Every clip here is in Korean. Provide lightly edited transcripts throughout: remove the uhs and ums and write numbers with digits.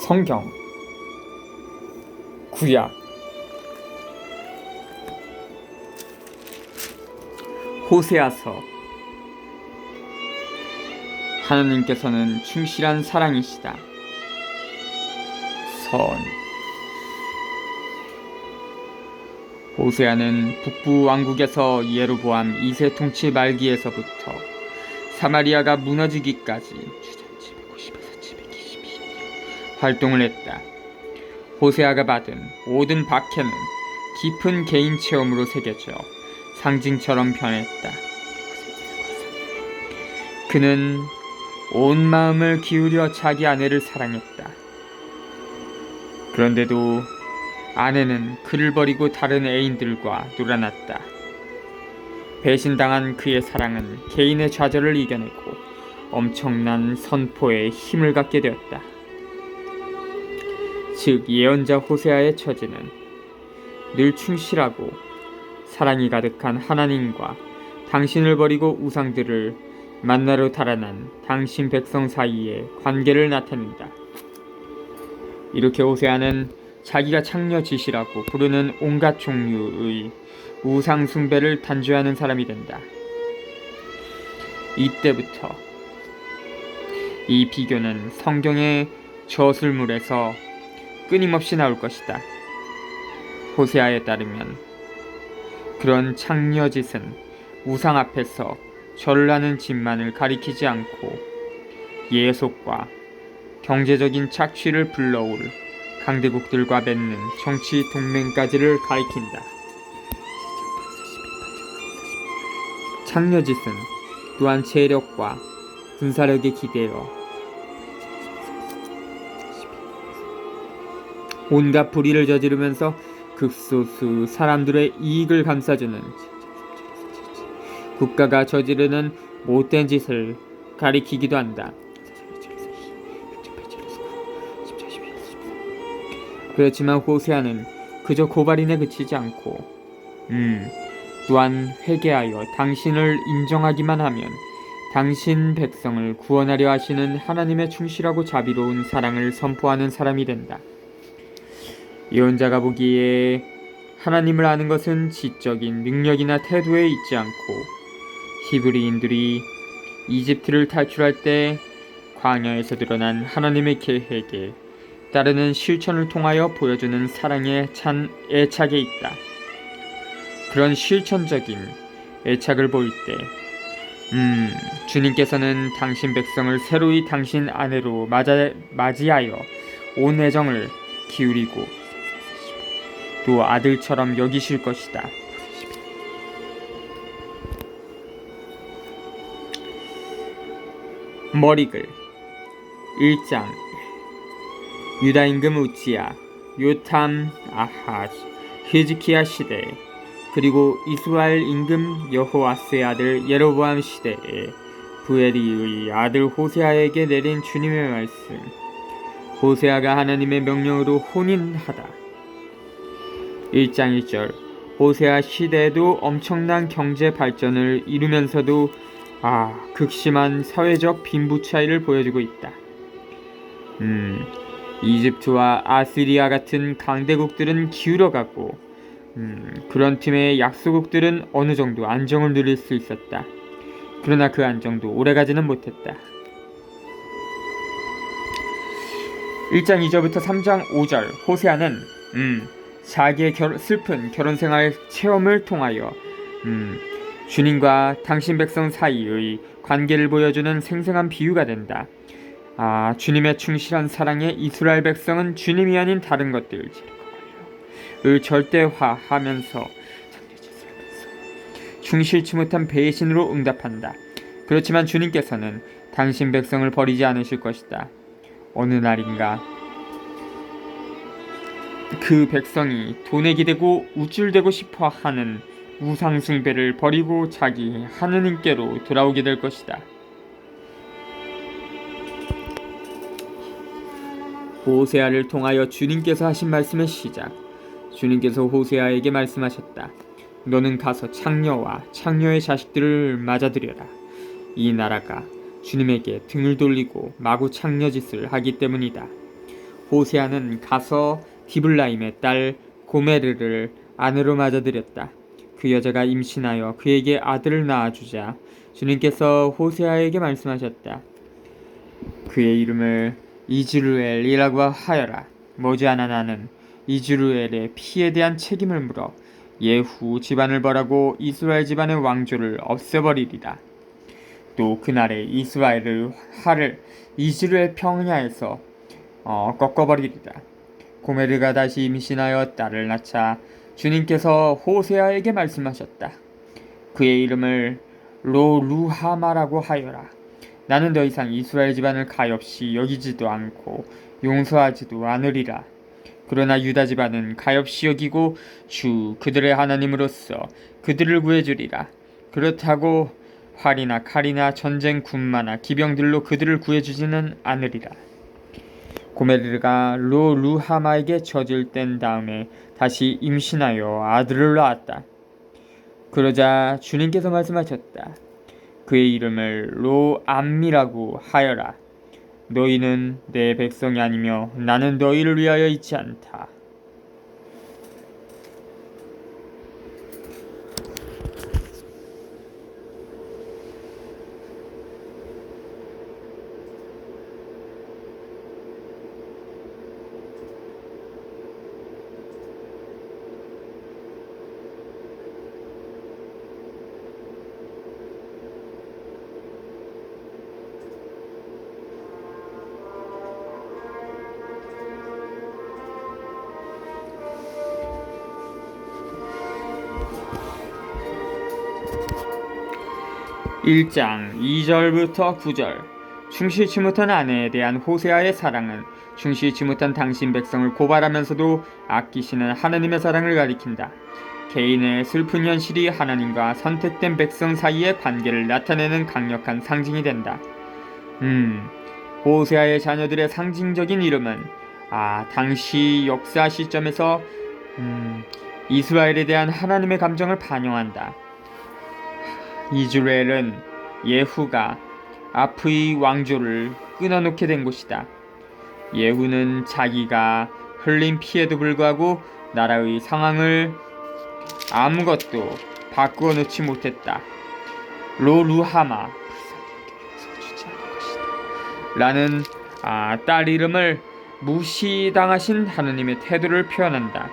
성경 구약 호세아서. 하나님께서는 충실한 사랑이시다. 선. 호세아는 북부 왕국에서 예로보암 2세 통치 말기에서부터 사마리아가 무너지기까지 주전 750에서 722년 활동을 했다. 호세아가 받은 모든 박해는 깊은 개인 체험으로 새겨져 상징처럼 변했다. 그는 온 마음을 기울여 자기 아내를 사랑했다. 그런데도 아내는 그를 버리고 다른 애인들과 놀아났다. 배신당한 그의 사랑은 개인의 좌절을 이겨내고 엄청난 선포에 힘을 갖게 되었다. 즉 예언자 호세아의 처지는 늘 충실하고 사랑이 가득한 하나님과 당신을 버리고 우상들을 만나러 달아난 당신 백성 사이의 관계를 나타낸다. 이렇게 호세아는 자기가 창녀짓이라고 부르는 온갖 종류의 우상 숭배를 단죄하는 사람이 된다. 이때부터 이 비교는 성경의 저술물에서 끊임없이 나올 것이다. 호세아에 따르면 그런 창녀짓은 우상 앞에서 절을 하는 짓만을 가리키지 않고 예속과 경제적인 착취를 불러올 강대국들과 맺는 정치 동맹까지를 가리킨다. 창녀짓은 또한 재력과 군사력에 기대어 온갖 불의를 저지르면서 극소수 사람들의 이익을 감싸주는 국가가 저지르는 못된 짓을 가리키기도 한다. 그렇지만 호세아는 그저 고발인에 그치지 않고 또한 회개하여 당신을 인정하기만 하면 당신 백성을 구원하려 하시는 하나님의 충실하고 자비로운 사랑을 선포하는 사람이 된다. 예언자가 보기에 하나님을 아는 것은 지적인 능력이나 태도에 있지 않고 히브리인들이 이집트를 탈출할 때 광야에서 드러난 하나님의 계획에 따르는 실천을 통하여 보여주는 사랑에 찬 애착에 있다. 그런 실천적인 애착을 보일 때 주님께서는 당신 백성을 새로이 당신 아내로 맞이하여 온 애정을 기울이고 또 아들처럼 여기실 것이다. 머리글 1장. 유다 임금 우치야, 요탐, 아하즈, 히즈키야 시대, 그리고 이스라엘 임금 여호아스의 아들 예로보암 시대에 부에리의 아들 호세아에게 내린 주님의 말씀. 호세아가 하나님의 명령으로 혼인하다. 1장 1절. 호세아 시대에도 엄청난 경제 발전을 이루면서도 극심한 사회적 빈부 차이를 보여주고 있다. 이집트와 아시리아 같은 강대국들은 기울어가고 그런 틈에 약소국들은 어느 정도 안정을 누릴 수 있었다. 그러나 그 안정도 오래가지는 못했다. 1장 2절부터 3장 5절. 호세아는 자기의 슬픈 결혼생활 체험을 통하여 주님과 당신 백성 사이의 관계를 보여주는 생생한 비유가 된다. 주님의 충실한 사랑에 이스라엘 백성은 주님이 아닌 다른 것들을 절대화하면서 충실치 못한 배신으로 응답한다. 그렇지만 주님께서는 당신 백성을 버리지 않으실 것이다. 어느 날인가 그 백성이 돈에 기대고 우쭐대고 싶어하는 우상숭배를 버리고 자기 하느님께로 돌아오게 될 것이다. 호세아를 통하여 주님께서 하신 말씀의 시작. 주님께서 호세아에게 말씀하셨다. 너는 가서 창녀와 창녀의 자식들을 맞아들여라. 이 나라가 주님에게 등을 돌리고 마구 창녀짓을 하기 때문이다. 호세아는 가서 디블라임의 딸 고메르를 아내로 맞아들였다. 그 여자가 임신하여 그에게 아들을 낳아주자 주님께서 호세아에게 말씀하셨다. 그의 이름을 이즈루엘이라고 하여라. 머지않아 나는 이즈루엘의 피에 대한 책임을 물어 예후 집안을 벌하고 이스라엘 집안의 왕조를 없애버리리라. 또 그날에 이스라엘을 이스라엘 평야에서 꺾어버리리라. 고메르가 다시 임신하여 딸을 낳자 주님께서 호세아에게 말씀하셨다. 그의 이름을 로루하마라고 하여라. 나는 더 이상 이스라엘 집안을 가엾이 여기지도 않고 용서하지도 않으리라. 그러나 유다 집안은 가엾이 여기고 주 그들의 하나님으로서 그들을 구해주리라. 그렇다고 활이나 칼이나 전쟁 군마나 기병들로 그들을 구해주지는 않으리라. 고메르가 로루하마에게 젖을 뗀 다음에 다시 임신하여 아들을 낳았다. 그러자 주님께서 말씀하셨다. 그의 이름을 로암미라고 하여라. 너희는 내 백성이 아니며 나는 너희를 위하여 있지 않다. (1장) 2절부터 9절. 충실치 못한 아내에 대한 호세아의 사랑은 충실치 못한 당신 백성을 고발하면서도 아끼시는 하나님의 사랑을 가리킨다. 개인의 슬픈 현실이 하나님과 선택된 백성 사이의 관계를 나타내는 강력한 상징이 된다. 호세아의 자녀들의 상징적인 이름은 당시 역사 시점에서 이스라엘에 대한 하나님의 감정을 반영한다. 이즈라엘은 예후가 앞의 왕조를 끊어놓게 된 곳이다. 예후는 자기가 흘린 피에도 불구하고 나라의 상황을 아무것도 바꾸어 놓지 못했다. 로루하마 라는 딸 이름을 무시당하신 하나님의 태도를 표현한다.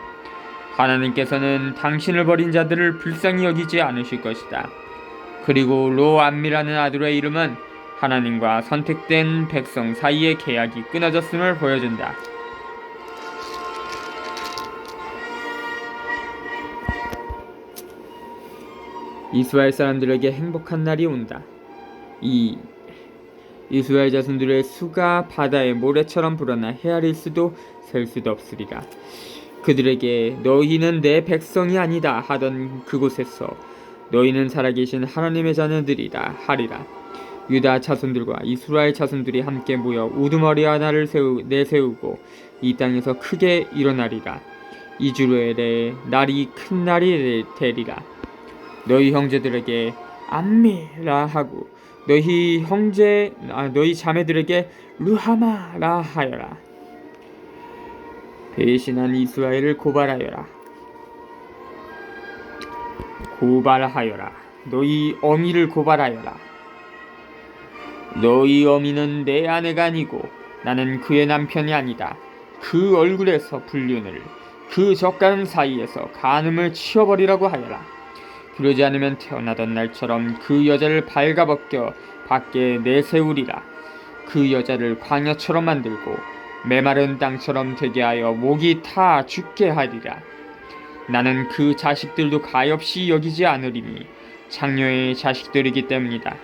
하나님께서는 당신을 버린 자들을 불쌍히 여기지 않으실 것이다. 그리고 로암미라는 아들의 이름은 하나님과 선택된 백성 사이의 계약이 끊어졌음을 보여준다. 이스라엘 사람들에게 행복한 날이 온다. 이스라엘 자손들의 수가 바다의 모래처럼 불어나 헤아릴 수도 셀 수도 없으리라. 그들에게 너희는 내 백성이 아니다 하던 그곳에서 너희는 살아계신 하나님의 자녀들이라 하리라. 유다 자손들과 이스라엘 자손들이 함께 모여 우두머리 하나를 내세우고 이 땅에서 크게 일어나리라. 이즈라엘의 날이 큰 날이 되리라. 너희 형제들에게 암미라 하고 너희 자매들에게 루하마라 하여라. 배신한 이스라엘을 고발하여라. 너희 어미를 고발하여라. 너희 어미는 내 아내가 아니고 나는 그의 남편이 아니다. 그 얼굴에서 불륜을, 그 젓가름 사이에서 간음을 치워버리라고 하여라. 그러지 않으면 태어나던 날처럼 그 여자를 발가벗겨 밖에 내세우리라. 그 여자를 광야처럼 만들고 메마른 땅처럼 되게 하여 목이 타 죽게 하리라. 나는 그 자식들도 가엾이 여기지 않으리니 장녀의 자식들이기 때문이다.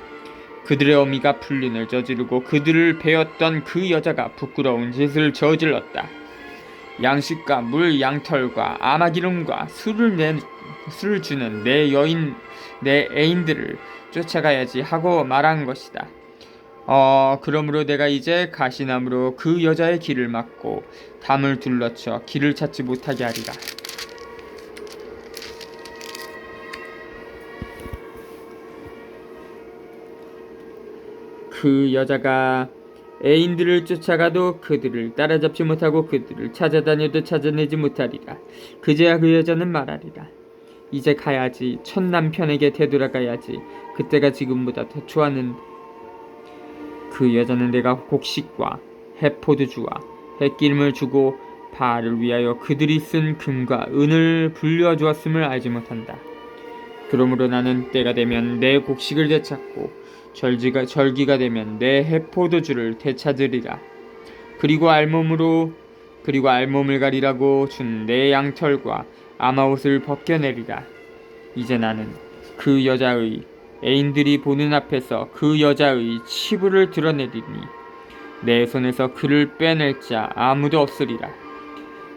그들의 어미가 불륜을 저지르고 그들을 베었던 그 여자가 부끄러운 짓을 저질렀다. 양식과 물 양털과 아마기름과 술을 주는 내 애인들을 쫓아가야지 하고 말한 것이다. 그러므로 내가 이제 가시나무로 그 여자의 길을 막고 담을 둘러쳐 길을 찾지 못하게 하리라. 그 여자가 애인들을 쫓아가도 그들을 따라잡지 못하고 그들을 찾아다녀도 찾아내지 못하리라. 그제야 그 여자는 말하리라. 이제 가야지. 첫 남편에게 되돌아가야지. 그때가 지금보다 더 좋았는데. 그 여자는 내가 곡식과 해포도주와 햇기름을 주고 바알을 위하여 그들이 쓴 금과 은을 불려 주었음을 알지 못한다. 그러므로 나는 때가 되면 내 곡식을 되찾고 절기가 되면 내 해포도주를 되찾으리라. 그리고 알몸을 가리라고 준 내 양털과 아마옷을 벗겨내리라. 이제 나는 그 여자의 애인들이 보는 앞에서 그 여자의 치부를 드러내리니 내 손에서 그를 빼낼 자 아무도 없으리라.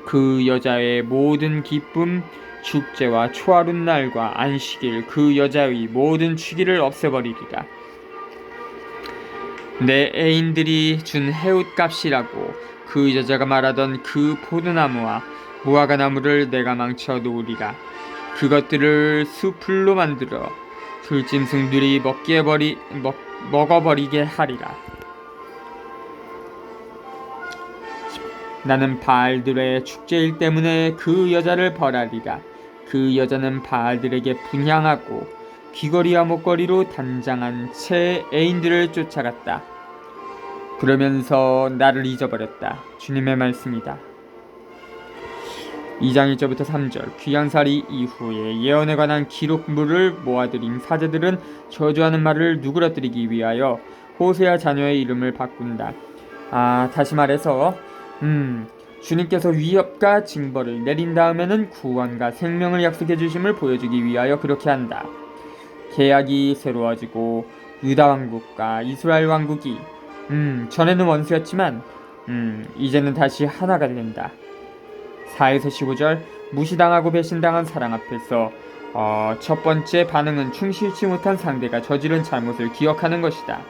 그 여자의 모든 기쁨, 축제와 초하룻 날과 안식일, 그 여자의 모든 취기를 없애버리리라. 내 애인들이 준 해웃값이라고 그 여자가 말하던 그 포도나무와 무화과 나무를 내가 망쳐 놓으리라. 그것들을 수풀로 만들어 들짐승들이 먹어버리게 하리라. 나는 바알들의 축제일 때문에 그 여자를 벌하리라. 그 여자는 바알들에게 분향하고 귀걸이와 목걸이로 단장한 채 애인들을 쫓아갔다. 그러면서 나를 잊어버렸다. 주님의 말씀이다. 2장 1절부터 3절. 귀양살이 이후에 예언에 관한 기록물을 모아들인 사제들은 저주하는 말을 누그러뜨리기 위하여 호세아 자녀의 이름을 바꾼다. 다시 말해서 주님께서 위협과 징벌을 내린 다음에는 구원과 생명을 약속해 주심을 보여주기 위하여 그렇게 한다. 계약이 새로워지고 유다 왕국과 이스라엘 왕국이 전에는 원수였지만 이제는 다시 하나가 된다. 4에서 15절. 무시당하고 배신당한 사랑 앞에서 첫 번째 반응은 충실치 못한 상대가 저지른 잘못을 기억하는 것이다.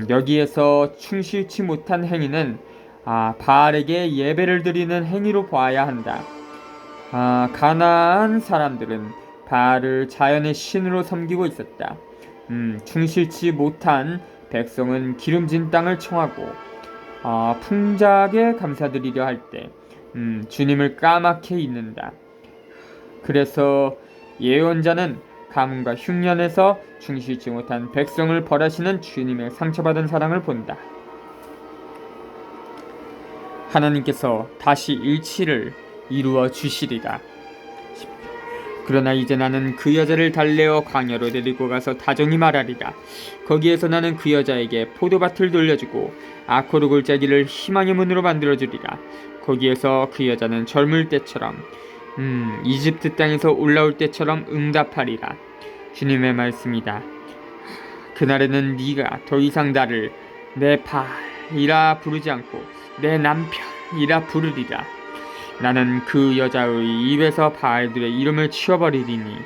여기에서 충실치 못한 행위는 바알에게 예배를 드리는 행위로 봐야 한다. 가나안 사람들은 바알을 자연의 신으로 섬기고 있었다. 충실치 못한 백성은 기름진 땅을 청하고 풍작에 감사드리려 할 때 주님을 까맣게 잊는다. 그래서 예언자는 가뭄과 흉년에서 충실치 못한 백성을 벌하시는 주님의 상처받은 사랑을 본다. 하나님께서 다시 일치를 이루어 주시리라. 그러나 이제 나는 그 여자를 달래어 광야로 데리고 가서 다정히 말하리라. 거기에서 나는 그 여자에게 포도밭을 돌려주고 아코르 골짜기를 희망의 문으로 만들어주리라. 거기에서 그 여자는 젊을 때처럼 이집트 땅에서 올라올 때처럼 응답하리라. 주님의 말씀이다. 그날에는 네가 더 이상 나를 내 바알이라 부르지 않고 내 남편이라 부르리라. 나는 그 여자의 입에서 바알들의 이름을 치워버리리니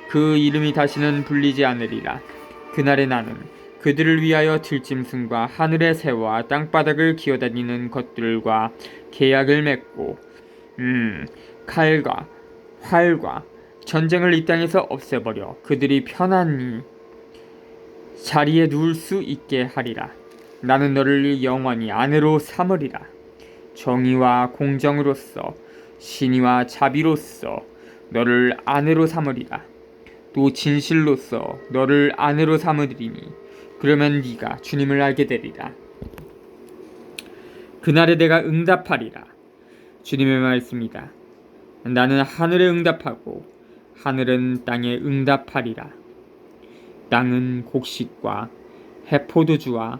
그 이름이 다시는 불리지 않으리라. 그날에 나는 그들을 위하여 들짐승과 하늘의 새와 땅바닥을 기어다니는 것들과 계약을 맺고 칼과 활과 전쟁을 이 땅에서 없애버려 그들이 편안히 자리에 누울 수 있게 하리라. 나는 너를 영원히 아내로 삼으리라. 정의와 공정으로서 신의와 자비로서 너를 아내로 삼으리라. 또 진실로서 너를 아내로 삼으리니 그러면 네가 주님을 알게 되리라. 그날에 내가 응답하리라. 주님의 말씀이다. 나는 하늘에 응답하고 하늘은 땅에 응답하리라. 땅은 곡식과 해포도주와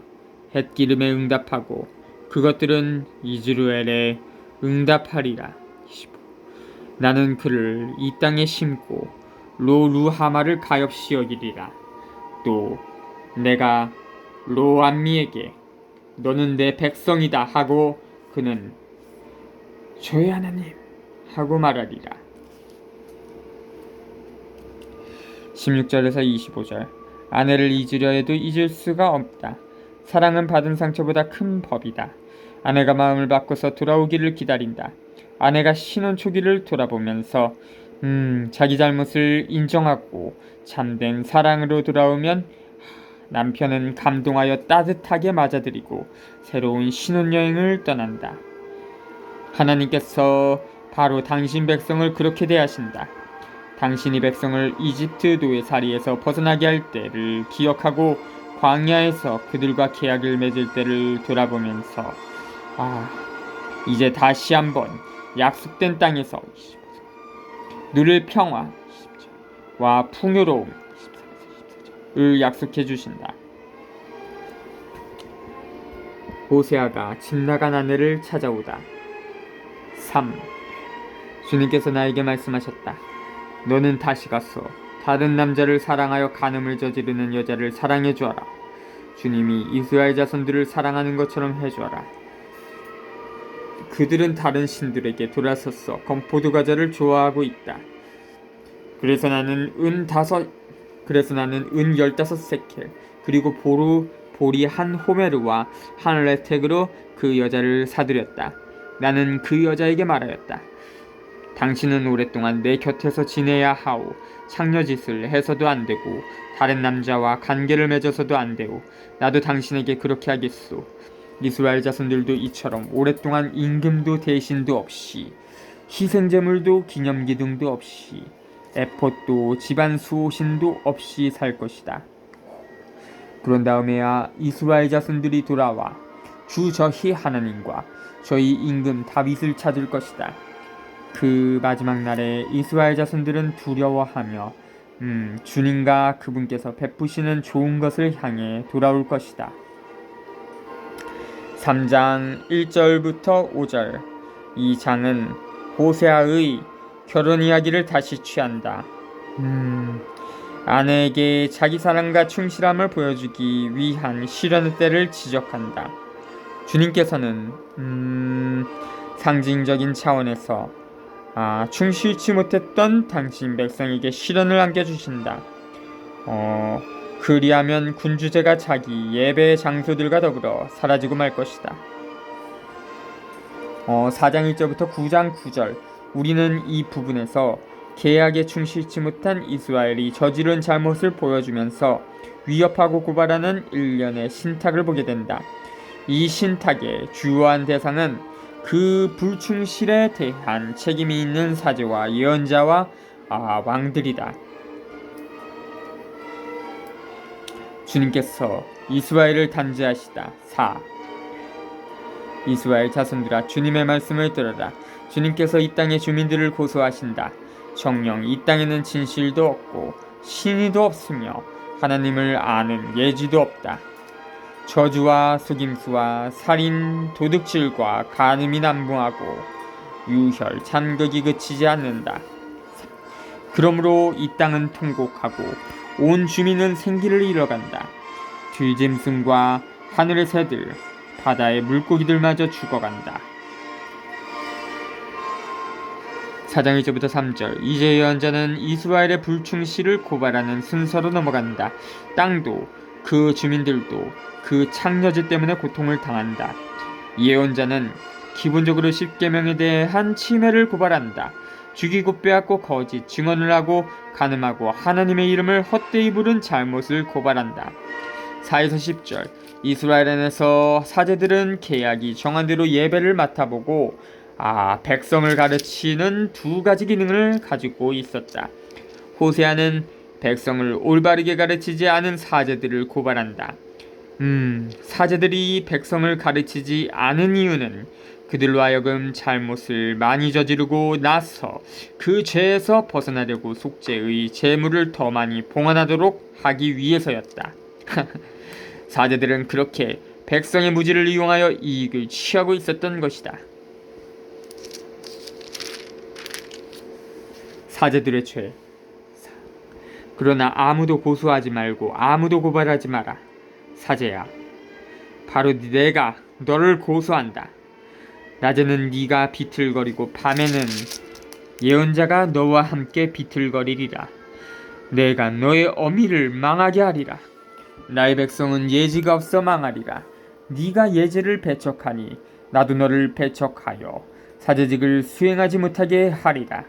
햇기름에 응답하고 그것들은 이스라엘에 응답하리라. 나는 그를 이 땅에 심고 로루하마를 가엾이 여기리라. 또 내가 로암미에게 너는 내 백성이다 하고 그는 저의 하나님 하고 말하리라. 16절에서 25절. 아내를 잊으려 해도 잊을 수가 없다. 사랑은 받은 상처보다 큰 법이다. 아내가 마음을 바꿔서 돌아오기를 기다린다. 아내가 신혼 초기를 돌아보면서 자기 잘못을 인정하고 참된 사랑으로 돌아오면 남편은 감동하여 따뜻하게 맞아들이고 새로운 신혼여행을 떠난다. 하나님께서 바로 당신 백성을 그렇게 대하신다. 당신이 백성을 이집트 노예살이에서 벗어나게 할 때를 기억하고 광야에서 그들과 계약을 맺을 때를 돌아보면서 이제 다시 한번 약속된 땅에서 누릴 평화와 풍요로움을 약속해 주신다. 호세아가 집 나간 아내를 찾아오다. 3. 주님께서 나에게 말씀하셨다. 너는 다시 가서 다른 남자를 사랑하여 간음을 저지르는 여자를 사랑해 주어라. 주님이 이스라엘 자손들을 사랑하는 것처럼 해주어라. 그들은 다른 신들에게 돌아서서 건포도 과자를 좋아하고 있다. 그래서 나는 은 15세켈 그리고 보리 한 호메르와 한 레텍으로 그 여자를 사들였다. 나는 그 여자에게 말하였다. 당신은 오랫동안 내 곁에서 지내야 하오. 창녀짓을 해서도 안 되고 다른 남자와 관계를 맺어서도 안 되오. 나도 당신에게 그렇게 하겠소. 이스라엘 자손들도 이처럼 오랫동안 임금도 대신도 없이 희생제물도 기념기둥도 없이 에봇도 집안 수호신도 없이 살 것이다. 그런 다음에야 이스라엘 자손들이 돌아와 주 저희 하나님과 저희 임금 다윗을 찾을 것이다. 그 마지막 날에 이스라엘 자손들은 두려워하며 주님과 그분께서 베푸시는 좋은 것을 향해 돌아올 것이다. 3장 1절부터 5절. 이 장은 호세아의 결혼 이야기를 다시 취한다. 아내에게 자기 사랑과 충실함을 보여주기 위한 시련의 때를 지적한다. 주님께서는 상징적인 차원에서 충실치 못했던 당신 백성에게 시련을 안겨주신다. 그리하면 군주제가 자기 예배 장소들과 더불어 사라지고 말 것이다. 4장 1절부터 9장 9절. 우리는 이 부분에서 계약에 충실치 못한 이스라엘이 저지른 잘못을 보여주면서 위협하고 고발하는 일련의 신탁을 보게 된다. 이 신탁의 주요한 대상은 그 불충실에 대한 책임이 있는 사제와 예언자와 왕들이다. 주님께서 이스라엘을 단죄하시다. 4. 이스라엘 자손들아, 주님의 말씀을 들어라. 주님께서 이 땅의 주민들을 고소하신다. 정녕 이 땅에는 진실도 없고 신의도 없으며 하나님을 아는 예지도 없다. 저주와 속임수와 살인, 도둑질과 간음이 난무하고 유혈, 잔극이 그치지 않는다. 그러므로 이 땅은 통곡하고 온 주민은 생기를 잃어간다. 들짐승과 하늘의 새들, 바다의 물고기들마저 죽어간다. 4장 1절부터 3절. 이제 예언자는 이스라엘의 불충실을 고발하는 순서로 넘어간다. 땅도 그 주민들도 그 창녀지 때문에 고통을 당한다. 예언자는 기본적으로 십계명에 대한 침해를 고발한다. 죽이고 빼앗고 거짓 증언을 하고 간음하고 하나님의 이름을 헛되이 부른 잘못을 고발한다. 4에서 10절. 이스라엘 안에서 사제들은 계약이 정한 대로 예배를 맡아보고 백성을 가르치는 두 가지 기능을 가지고 있었다. 호세아는 백성을 올바르게 가르치지 않은 사제들을 고발한다. 사제들이 백성을 가르치지 않은 이유는 그들로 하여금 잘못을 많이 저지르고 나서 그 죄에서 벗어나려고 속죄의 재물을 더 많이 봉헌하도록 하기 위해서였다. 사제들은 그렇게 백성의 무지를 이용하여 이익을 취하고 있었던 것이다. 사제들의 죄. 그러나 아무도 고소하지 말고 아무도 고발하지 마라. 사제야, 바로 내가 너를 고소한다. 낮에는 네가 비틀거리고 밤에는 예언자가 너와 함께 비틀거리리라. 내가 너의 어미를 망하게 하리라. 나의 백성은 예지가 없어 망하리라. 네가 예제를 배척하니 나도 너를 배척하여 사제직을 수행하지 못하게 하리라.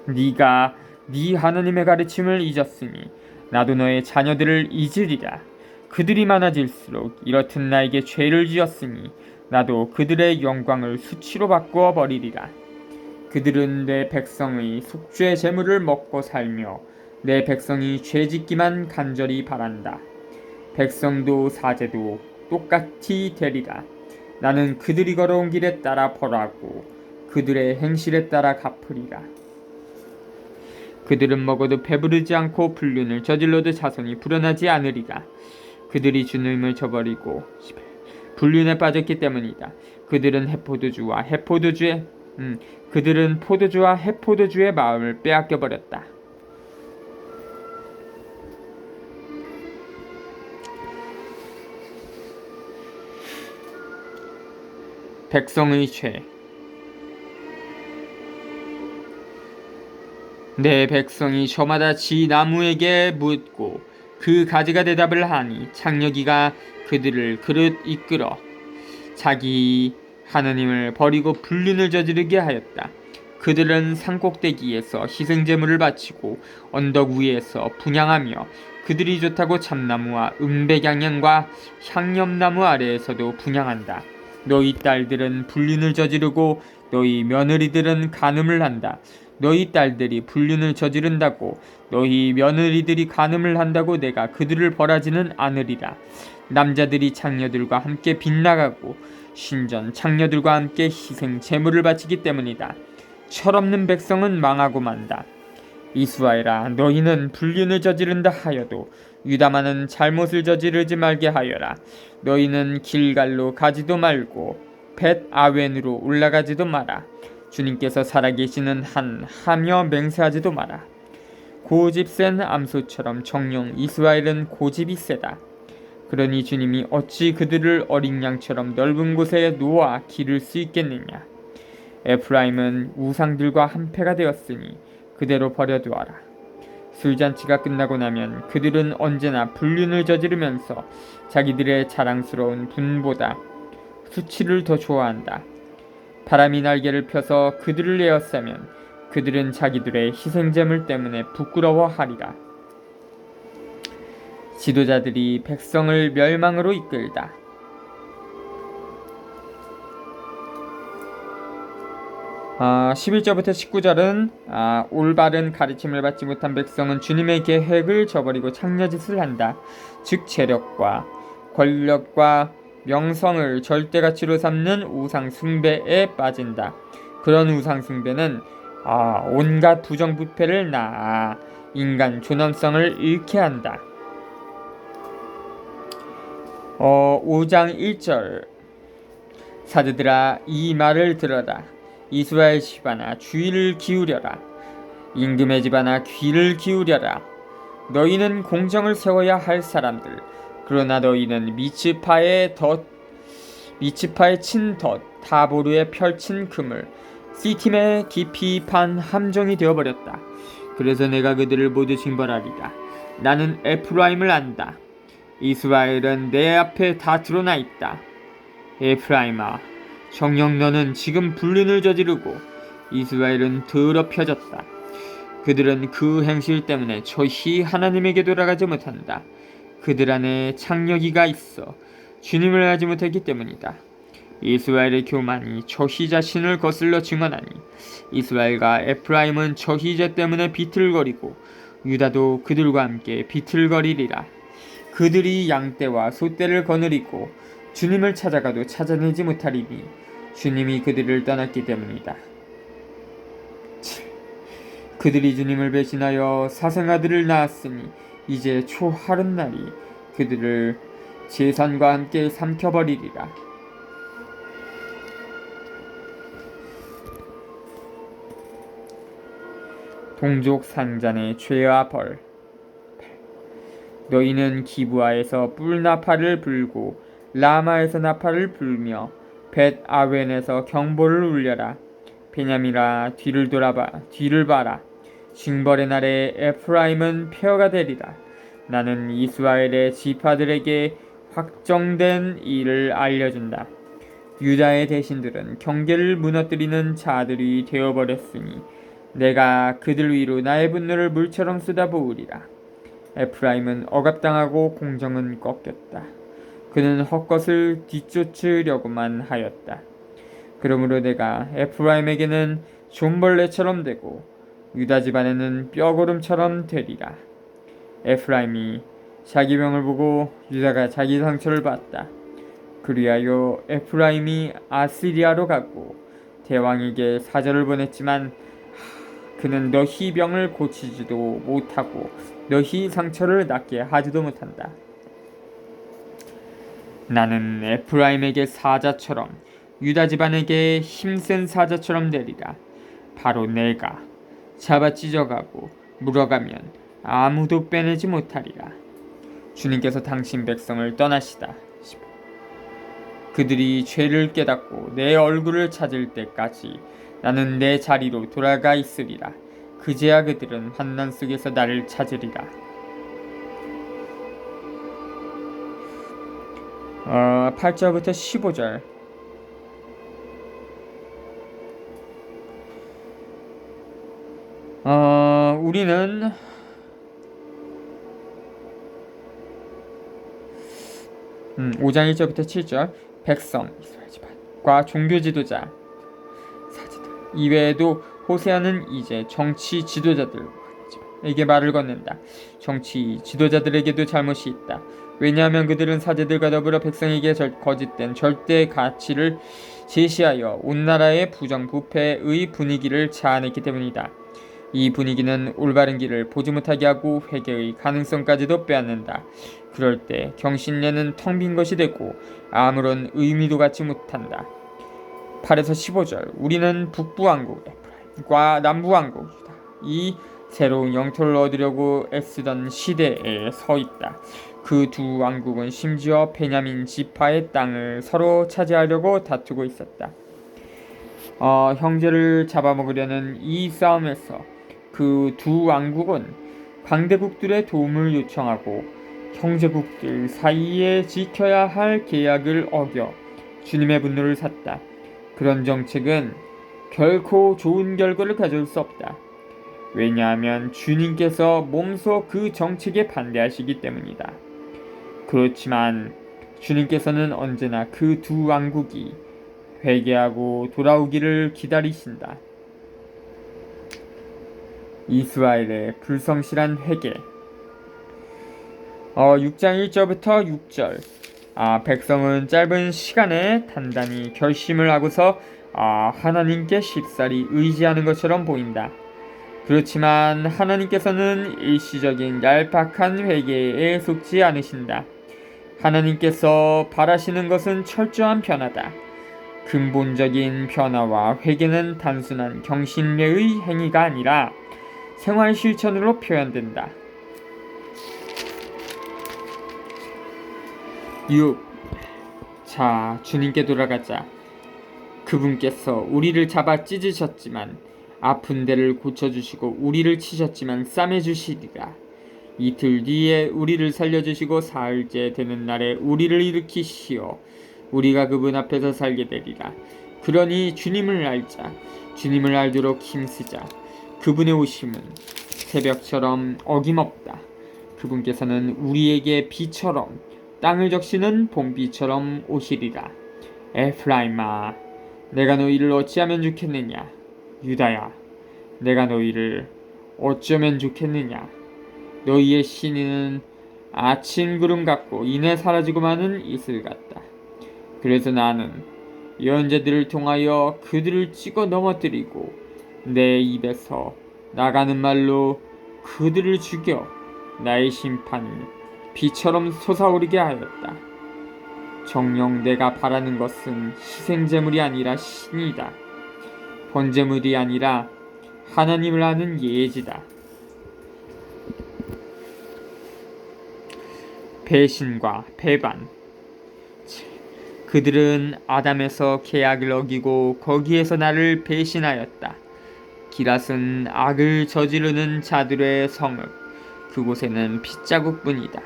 네가 네 하나님의 가르침을 잊었으니 나도 너의 자녀들을 잊으리라. 그들이 많아질수록 이렇듯 나에게 죄를 지었으니 나도 그들의 영광을 수치로 바꾸어 버리리라. 그들은 내 백성의 속죄 제물을 먹고 살며 내 백성이 죄짓기만 간절히 바란다. 백성도 사제도 똑같이 되리라. 나는 그들이 걸어온 길에 따라 벌하고 그들의 행실에 따라 갚으리라. 그들은 먹어도 배부르지 않고 불륜을 저질러도 자손이 불어나지 않으리라. 그들이 주님을 저버리고 불륜에 빠졌기 때문이다. 그들은 포도주와 해포도주의 마음을 빼앗겨 버렸다. 백성의 죄. 내 백성이 저마다 지 나무에게 묻고 그 가지가 대답을 하니 창녀기가 그들을 그릇 이끌어 자기 하느님을 버리고 불륜을 저지르게 하였다. 그들은 산꼭대기에서 희생제물을 바치고 언덕 위에서 분향하며 그들이 좋다고 참나무와 은백양념과 향념나무 아래에서도 분향한다. 너희 딸들은 불륜을 저지르고 너희 며느리들은 간음을 한다. 너희 딸들이 불륜을 저지른다고 너희 며느리들이 간음을 한다고 내가 그들을 벌하지는 않으리라. 남자들이 창녀들과 함께 빗나가고 신전 창녀들과 함께 희생 제물을 바치기 때문이다. 철없는 백성은 망하고 만다. 이스라엘아, 너희는 불륜을 저지른다 하여도 유다만은 잘못을 저지르지 말게 하여라. 너희는 길갈로 가지도 말고 벳 아웬으로 올라가지도 마라. 주님께서 살아계시는 한 하며 맹세하지도 마라. 고집 센 암소처럼 정령 이스라엘은 고집이 세다. 그러니 주님이 어찌 그들을 어린 양처럼 넓은 곳에 놓아 기를 수 있겠느냐. 에프라임은 우상들과 한패가 되었으니 그대로 버려두어라. 술잔치가 끝나고 나면 그들은 언제나 불륜을 저지르면서 자기들의 자랑스러운 분보다 수치를 더 좋아한다. 바람이 날개를 펴서 그들을 에워싸면 그들은 자기들의 희생제물 때문에 부끄러워하리라. 지도자들이 백성을 멸망으로 이끌다. 11절부터 19절은 올바른 가르침을 받지 못한 백성은 주님의 계획을 저버리고 창녀짓을 한다. 즉 재력과 권력과 명성을 절대가치로 삼는 우상 숭배에 빠진다. 그런 우상 숭배는 온갖 부정부패를 낳아 인간 존엄성을 잃게 한다. 5장 1절 사제들아 이 말을 들어라. 이스라엘 집안아 주의를 기울여라. 임금의 집안아 귀를 기울여라. 너희는 공정을 세워야 할 사람들. 그러나 너희는 미츠파의 친 덫 타보르에 펼친 그물 시팀에 깊이 판 함정이 되어버렸다. 그래서 내가 그들을 모두 징벌하리라. 나는 에프라임을 안다. 이스라엘은 내 앞에 다 드러나 있다. 에프라임아, 정녕 너는 지금 불륜을 저지르고 이스라엘은 더럽혀졌다. 그들은 그 행실 때문에 저희 하나님에게 돌아가지 못한다. 그들 안에 창녀기가 있어 주님을 알지 못했기 때문이다. 이스라엘의 교만이 저희 자신을 거슬러 증언하니 이스라엘과 에프라임은 저희 죄 때문에 비틀거리고 유다도 그들과 함께 비틀거리리라. 그들이 양떼와 소떼를 거느리고 주님을 찾아가도 찾아내지 못하리니 주님이 그들을 떠났기 때문이다. 그들이 주님을 배신하여 사생아들을 낳았으니 이제 초하룻날이 그들을 제산과 함께 삼켜버리리라. 동족 상잔의 죄와 벌. 너희는 기브아에서 뿔나팔을 불고 라마에서 나팔을 불며 벳 아웬에서 경보를 울려라. 베냐민아 뒤를 봐라. 징벌의 날에 에프라임은 폐허가 되리라. 나는 이스라엘의 지파들에게 확정된 일을 알려준다. 유다의 대신들은 경계를 무너뜨리는 자들이 되어버렸으니 내가 그들 위로 나의 분노를 물처럼 쏟아부으리라. 에프라임은 억압당하고 공정은 꺾였다. 그는 헛것을 뒤쫓으려고만 하였다. 그러므로 내가 에프라임에게는 존벌레처럼 되고 유다 집안에는 뼈고름처럼 되리라. 에프라임이 자기 병을 보고 유다가 자기 상처를 봤다. 그리하여 에프라임이 아시리아로 가고 대왕에게 사절을 보냈지만 그는 너희 병을 고치지도 못하고 너희 상처를 낫게 하지도 못한다. 나는 에프라임에게 사자처럼 유다 집안에게 힘센 사자처럼 되리라. 바로 내가 잡아 찢어가고 물어가면 아무도 빼내지 못하리라. 주님께서 당신 백성을 떠나시다. 그들이 죄를 깨닫고 내 얼굴을 찾을 때까지 나는 내 자리로 돌아가 있으리라. 그제야 그들은 환난 속에서 나를 찾으리라. 8절부터 15절. 우리는 5장 1절부터 7절. 백성 이스라엘 집안과 종교 지도자 사제들 이외에도 호세아는 이제 정치 지도자들에게 말을 건넨다. 정치 지도자들에게도 잘못이 있다. 왜냐하면 그들은 사제들과 더불어 백성에게 거짓된 절대 가치를 제시하여 온 나라의 부정부패의 분위기를 자아냈기 때문이다. 이 분위기는 올바른 길을 보지 못하게 하고 회개의 가능성까지도 빼앗는다. 그럴 때 경신례는 텅 빈 것이 되고 아무런 의미도 갖지 못한다. 8에서 15절. 우리는 북부왕국 에프라임과 남부왕국 유다 이 새로운 영토를 얻으려고 애쓰던 시대에 서 있다. 그 두 왕국은 심지어 베냐민 지파의 땅을 서로 차지하려고 다투고 있었다. 형제를 잡아먹으려는 이 싸움에서 그 두 왕국은 강대국들의 도움을 요청하고 형제국들 사이에 지켜야 할 계약을 어겨 주님의 분노를 샀다. 그런 정책은 결코 좋은 결과를 가져올 수 없다. 왜냐하면 주님께서 몸소 그 정책에 반대하시기 때문이다. 그렇지만 주님께서는 언제나 그 두 왕국이 회개하고 돌아오기를 기다리신다. 이스라엘의 불성실한 회개. 6장 1절부터 6절. 백성은 짧은 시간에 단단히 결심을 하고서 하나님께 쉽사리 의지하는 것처럼 보인다. 그렇지만 하나님께서는 일시적인 얄팍한 회개에 속지 않으신다. 하나님께서 바라시는 것은 철저한 변화다. 근본적인 변화와 회개는 단순한 경신례의 행위가 아니라 생활 실천으로 표현된다. 6. 자, 주님께 돌아가자. 그분께서 우리를 잡아 찢으셨지만 아픈 데를 고쳐주시고 우리를 치셨지만 싸매주시리라. 이틀 뒤에 우리를 살려주시고 사흘째 되는 날에 우리를 일으키시어 우리가 그분 앞에서 살게 되리라. 그러니 주님을 알자. 주님을 알도록 힘쓰자. 그분의 오심은 새벽처럼 어김없다. 그분께서는 우리에게 비처럼 땅을 적시는 봄비처럼 오시리라. 에프라임아, 내가 너희를 어찌하면 좋겠느냐. 유다야, 내가 너희를 어쩌면 좋겠느냐. 너희의 신은 아침 구름 같고 이내 사라지고 마는 이슬 같다. 그래서 나는 예언자들을 통하여 그들을 찍어 넘어뜨리고 내 입에서 나가는 말로 그들을 죽여 나의 심판이 비처럼 솟아오르게 하였다. 정녕 내가 바라는 것은 희생제물이 아니라 신이다. 번제물이 아니라 하나님을 아는 예지다. 배신과 배반. 그들은 아담에서 계약을 어기고 거기에서 나를 배신하였다. 기랏은 악을 저지르는 자들의 성읍, 그곳에는 핏자국뿐이다.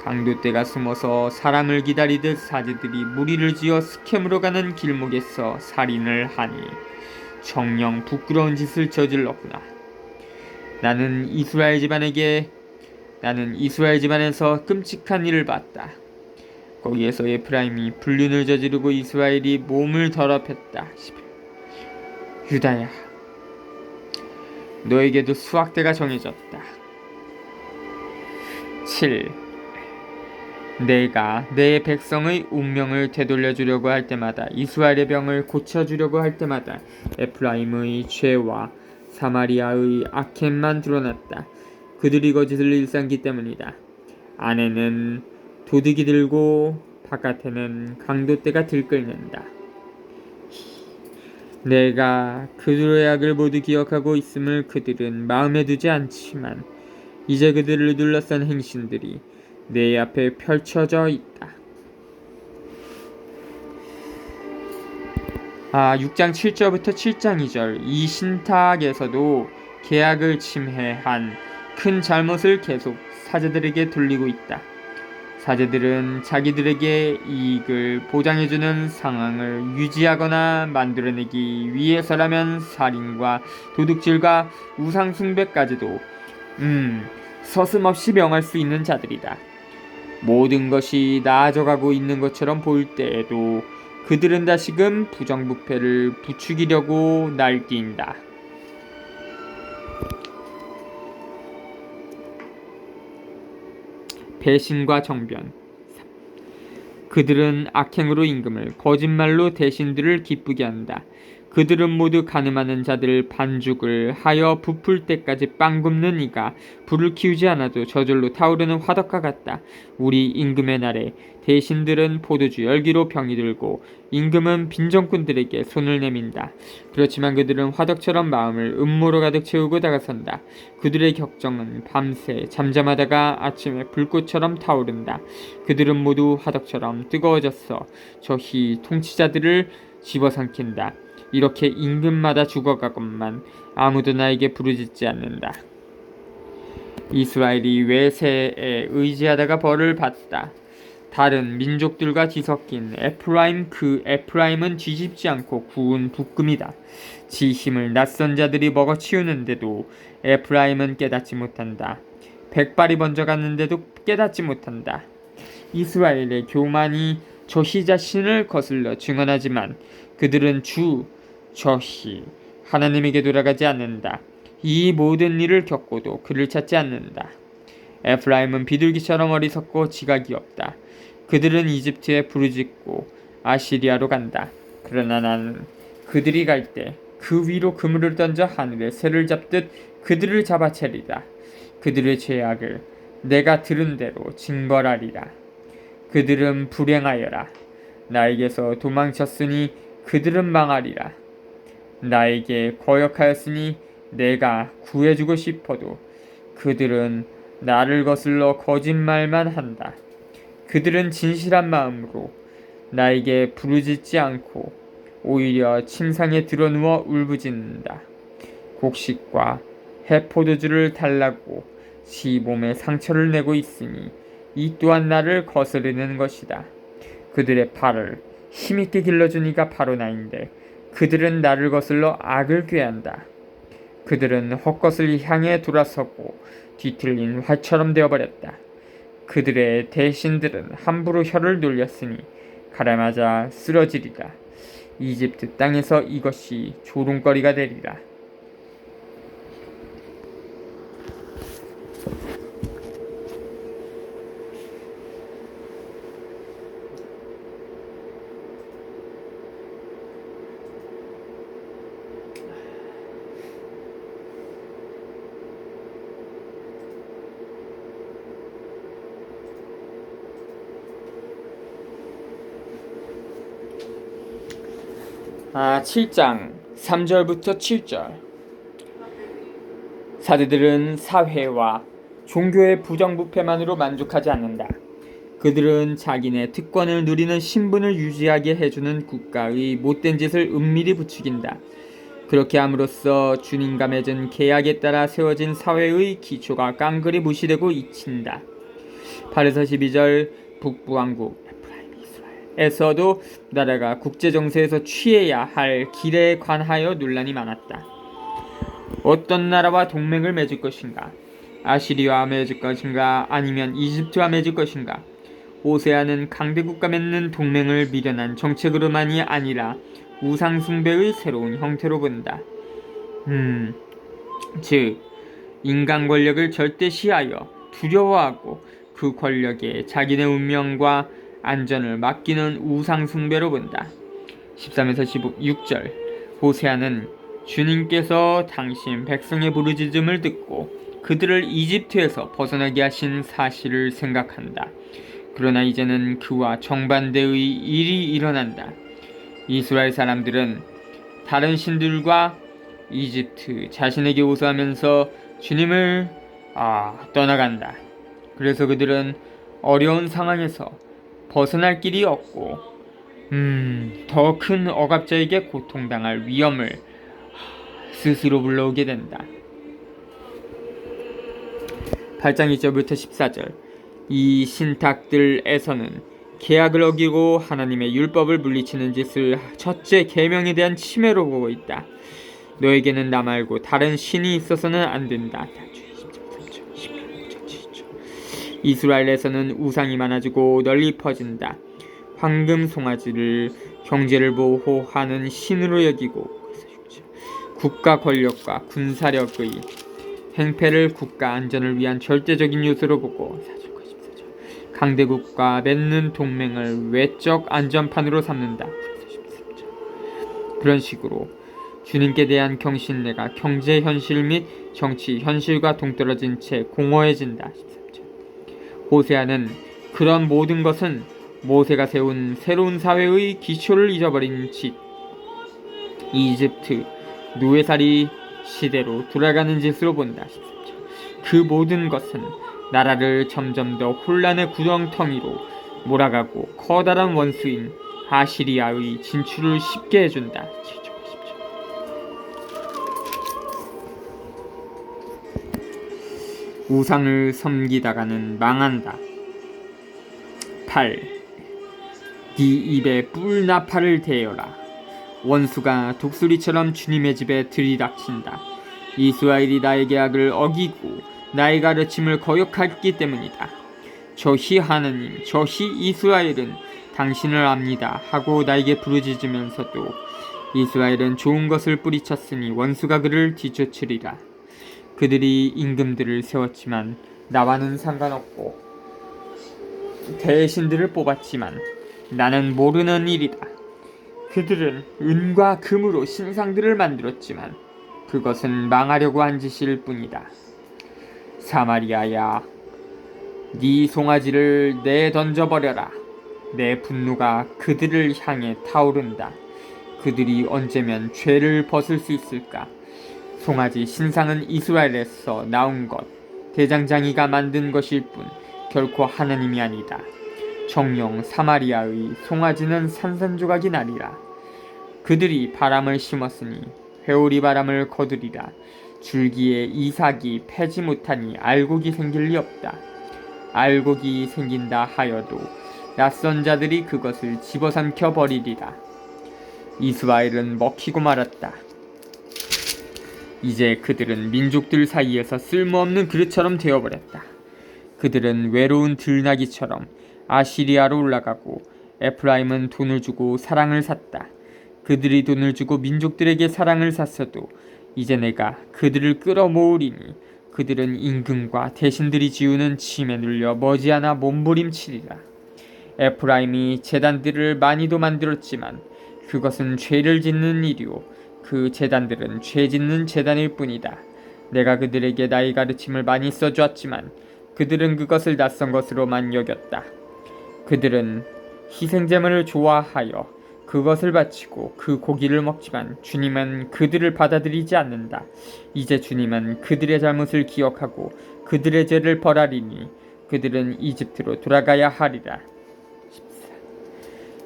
강도떼가 숨어서 사람을 기다리듯 사제들이 무리를 지어 스켐으로 가는 길목에서 살인을 하니 정녕 부끄러운 짓을 저질렀구나. 나는 이스라엘 집안에게 나는 이스라엘 집안에서 끔찍한 일을 봤다. 거기에서 에프라임이 불륜을 저지르고 이스라엘이 몸을 더럽혔다. 유다야, 너에게도 수학대가 정해졌다. 7. 내가 내 백성의 운명을 되돌려주려고 할 때마다, 이스라엘의 병을 고쳐주려고 할 때마다 에프라임의 죄와 사마리아의 악행만 드러났다. 그들이 거짓을 일삼기 때문이다. 안에는 도둑이 들고 바깥에는 강도떼가 들끓는다. 내가 그들의 악을 모두 기억하고 있음을 그들은 마음에 두지 않지만 이제 그들을 둘러싼 행신들이 내 앞에 펼쳐져 있다. 6장 7절부터 7장 2절. 이 신탁에서도 계약을 침해한 큰 잘못을 계속 사제들에게 돌리고 있다. 사제들은 자기들에게 이익을 보장해주는 상황을 유지하거나 만들어내기 위해서라면 살인과 도둑질과 우상숭배까지도 서슴없이 명할 수 있는 자들이다. 모든 것이 나아져가고 있는 것처럼 보일 때에도 그들은 다시금 부정부패를 부추기려고 날뛴다. 배신과 정변. 그들은 악행으로 임금을, 거짓말로 대신들을 기쁘게 한다. 그들은 모두 가늠하는 자들 반죽을 하여 부풀 때까지 빵 굽는 이가 불을 키우지 않아도 저절로 타오르는 화덕과 같다. 우리 임금의 날에 대신들은 포도주 열기로 병이 들고 임금은 빈정꾼들에게 손을 내민다. 그렇지만 그들은 화덕처럼 마음을 음모로 가득 채우고 다가선다. 그들의 격정은 밤새 잠잠하다가 아침에 불꽃처럼 타오른다. 그들은 모두 화덕처럼 뜨거워졌어 저희 통치자들을 집어삼킨다. 이렇게 임금마다 죽어가건만 아무도 나에게 부르짖지 않는다. 이스라엘이 외세에 의지하다가 벌을 받다. 다른 민족들과 뒤섞인 에프라임, 그 에프라임은 뒤집지 않고 구운 붓금이다. 지 힘을 낯선 자들이 먹어치우는데도 에프라임은 깨닫지 못한다. 백발이 번져갔는데도 깨닫지 못한다. 이스라엘의 교만이 저희 자신을 거슬러 증언하지만 그들은 저희 하나님에게 돌아가지 않는다. 이 모든 일을 겪고도 그를 찾지 않는다. 에프라임은 비둘기처럼 어리석고 지각이 없다. 그들은 이집트에 부르짖고 아시리아로 간다. 그러나 나는 그들이 갈 때 그 위로 그물을 던져 하늘에 새를 잡듯 그들을 잡아채리다. 그들의 죄악을 내가 들은 대로 징벌하리라. 그들은 불행하여라. 나에게서 도망쳤으니 그들은 망하리라. 나에게 거역하였으니 내가 구해주고 싶어도 그들은 나를 거슬러 거짓말만 한다. 그들은 진실한 마음으로 나에게 부르짖지 않고 오히려 침상에 드러누워 울부짖는다. 곡식과 해포도주를 달라고 지 몸에 상처를 내고 있으니 이 또한 나를 거스르는 것이다. 그들의 팔을 힘있게 길러준 이가 바로 나인데 그들은 나를 거슬러 악을 꾀한다. 그들은 헛것을 향해 돌아서고 뒤틀린 활처럼 되어버렸다. 그들의 대신들은 함부로 혀를 놀렸으니 가라마자 쓰러지리라. 이집트 땅에서 이것이 조롱거리가 되리라. 아, 7장 3절부터 7절. 사제들은 사회와 종교의 부정부패만으로 만족하지 않는다. 그들은 자기네 특권을 누리는 신분을 유지하게 해주는 국가의 못된 짓을 은밀히 부추긴다. 그렇게 함으로써 주님과 맺은 계약에 따라 세워진 사회의 기초가 깡그리 무시되고 잊힌다. 8에서 12절. 북부왕국 에서도 나라가 국제정세에서 취해야 할 길에 관하여 논란이 많았다. 어떤 나라와 동맹을 맺을 것인가? 아시리아와 맺을 것인가 아니면 이집트와 맺을 것인가? 호세아는 강대국과 맺는 동맹을 미련한 정책으로만이 아니라 우상 숭배의 새로운 형태로 본다. 즉 인간 권력을 절대시하여 두려워하고 그 권력에 자기네 운명과 안전을 맡기는 우상 숭배로 본다. 13에서 16절 호세아는 주님께서 당신 백성의 부르짖음을 듣고 그들을 이집트에서 벗어나게 하신 사실을 생각한다. 그러나 이제는 그와 정반대의 일이 일어난다. 이스라엘 사람들은 다른 신들과 이집트 자신에게 호소하면서 주님을 떠나간다. 그래서 그들은 어려운 상황에서 벗어날 길이 없고 더 큰 억압자에게 고통당할 위험을 스스로 불러오게 된다. 8장 2절부터 14절 이 신탁들에서는 계약을 어기고 하나님의 율법을 물리치는 짓을 첫째 계명에 대한 침해로 보고 있다. 너에게는 나 말고 다른 신이 있어서는 안 된다. 이스라엘에서는 우상이 많아지고 널리 퍼진다. 황금 송아지를 경제를 보호하는 신으로 여기고 국가 권력과 군사력의 행패를 국가 안전을 위한 절대적인 요소로 보고 강대국과 맺는 동맹을 외적 안전판으로 삼는다. 그런 식으로 주님께 대한 경신내가 경제 현실 및 정치 현실과 동떨어진 채 공허해진다. 호세아는 그런 모든 것은 모세가 세운 새로운 사회의 기초를 잊어버린 짓, 이집트 노예살이 시대로 돌아가는 짓으로 본다. 그 모든 것은 나라를 점점 더 혼란의 구렁텅이로 몰아가고 커다란 원수인 아시리아의 진출을 쉽게 해준다. 우상을 섬기다가는 망한다. 8. 네 입에 뿔나팔을 대어라. 원수가 독수리처럼 주님의 집에 들이닥친다. 이스라엘이 나의 계약을 어기고 나의 가르침을 거역했기 때문이다. 저희 하느님, 저희 이스라엘은 당신을 압니다 하고 나에게 부르짖으면서도 이스라엘은 좋은 것을 뿌리쳤으니 원수가 그를 뒤쫓으리라. 그들이 임금들을 세웠지만 나와는 상관없고 대신들을 뽑았지만 나는 모르는 일이다. 그들은 은과 금으로 신상들을 만들었지만 그것은 망하려고 한 짓일 뿐이다. 사마리아야, 네 송아지를 내던져버려라. 내 분노가 그들을 향해 타오른다. 그들이 언제면 죄를 벗을 수 있을까? 송아지 신상은 이스라엘에서 나온 것, 대장장이가 만든 것일 뿐 결코 하나님이 아니다. 정령 사마리아의 송아지는 산산조각이 나리라. 그들이 바람을 심었으니 회오리 바람을 거두리라. 줄기에 이삭이 패지 못하니 알곡이 생길 리 없다. 알곡이 생긴다 하여도 낯선 자들이 그것을 집어삼켜 버리리라. 이스라엘은 먹히고 말았다. 이제 그들은 민족들 사이에서 쓸모없는 그릇처럼 되어버렸다. 그들은 외로운 들나귀처럼 아시리아로 올라가고 에프라임은 돈을 주고 사랑을 샀다. 그들이 돈을 주고 민족들에게 사랑을 샀어도 이제 내가 그들을 끌어모으리니 그들은 임금과 대신들이 지우는 짐에 눌려 머지않아 몸부림치리라. 에프라임이 제단들을 많이도 만들었지만 그것은 죄를 짓는 일이요 그 제단들은 죄 짓는 제단일 뿐이다. 내가 그들에게 나의 가르침을 많이 써주었지만 그들은 그것을 낯선 것으로만 여겼다. 그들은 희생제물을 좋아하여 그것을 바치고 그 고기를 먹지만 주님은 그들을 받아들이지 않는다. 이제 주님은 그들의 잘못을 기억하고 그들의 죄를 벌하리니 그들은 이집트로 돌아가야 하리라.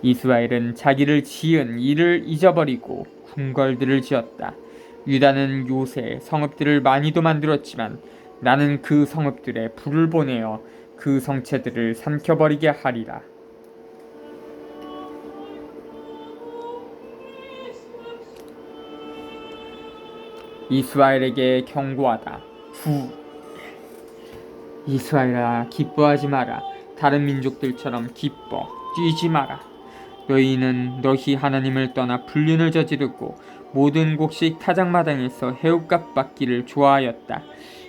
이스라엘은 자기를 지은 일을 잊어버리고 궁궐들을 지었다. 유다는 요새 성읍들을 많이도 만들었지만 나는 그 성읍들에 불을 보내어 그 성체들을 삼켜버리게 하리라. 이스라엘에게 경고하다. 이스라엘아, 기뻐하지 마라. 다른 민족들처럼 기뻐 뛰지 마라. 너희는 너희 하나님을 떠나 불륜을 저지르고 모든 곡식 타작마당에서 해옥값 받기를 좋아하였다.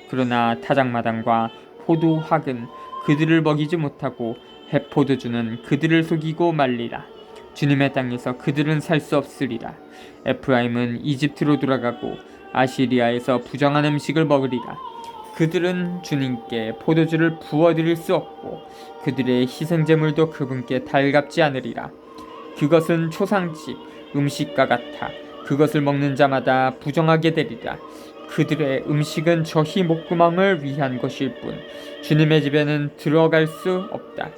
그러나 타작마당과 포도학은 그들을 먹이지 못하고 해포도주는 그들을 속이고 말리라. 주님의 땅에서 그들은 살 수 없으리라. 에프라임은 이집트로 돌아가고 아시리아에서 부정한 음식을 먹으리라. 그들은 주님께 포도주를 부어드릴 수 없고 그들의 희생제물도 그분께 달갑지 않으리라. 그것은 초상집 음식과 같아 그것을 먹는 자마다 부정하게 되리라. 그들의 음식은 저희 목구멍을 위한 것일 뿐 주님의 집에는 들어갈 수 없다.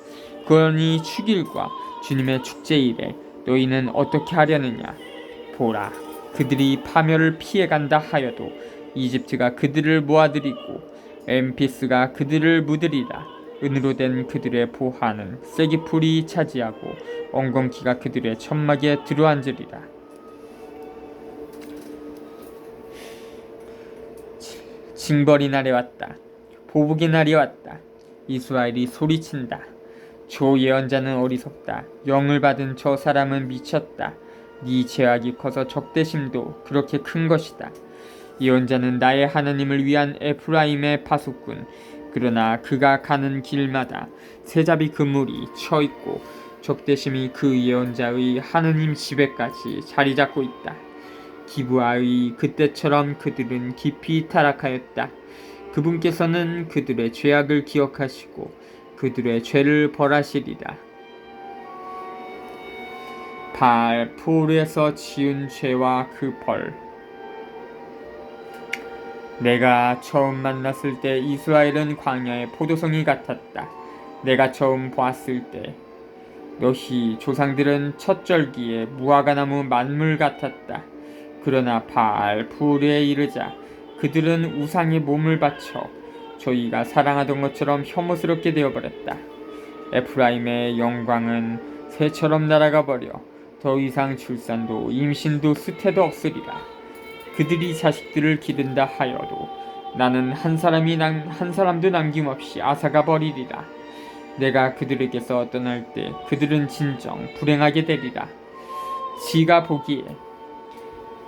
그러니 축일과 주님의 축제일에 너희는 어떻게 하려느냐. 보라, 그들이 파멸을 피해간다 하여도 이집트가 그들을 모아들이고 엠피스가 그들을 묻으리라. 은으로 된 그들의 보화는 쐐기풀이 차지하고 엉겅퀴가 그들의 천막에 들어앉으리라. 징벌이 날이 왔다. 보복의 날이 왔다. 이스라엘이 소리친다. 저 예언자는 어리석다. 영을 받은 저 사람은 미쳤다. 네 죄악이 커서 적대심도 그렇게 큰 것이다. 예언자는 나의 하나님을 위한 에프라임의 파수꾼. 그러나 그가 가는 길마다 새잡이 그물이 쳐있고 적대심이 그 예언자의 하느님 집에까지 자리 잡고 있다. 기브아의 그때처럼 그들은 깊이 타락하였다. 그분께서는 그들의 죄악을 기억하시고 그들의 죄를 벌하시리라. 바알 포르에서 지은 죄와 그 벌. 내가 처음 만났을 때 이스라엘은 광야의 포도송이 같았다. 내가 처음 보았을 때 너희 조상들은 첫 절기에 무화과나무 만물 같았다. 그러나 바알 푸르에 이르자 그들은 우상에 몸을 바쳐 저희가 사랑하던 것처럼 혐오스럽게 되어버렸다. 에프라임의 영광은 새처럼 날아가 버려 더 이상 출산도 임신도 수태도 없으리라. 그들이 자식들을 기른다 하여도 나는 한 사람도 남김없이 앗아가 버리리라. 내가 그들에게서 떠날 때 그들은 진정 불행하게 되리라. 지가 보기에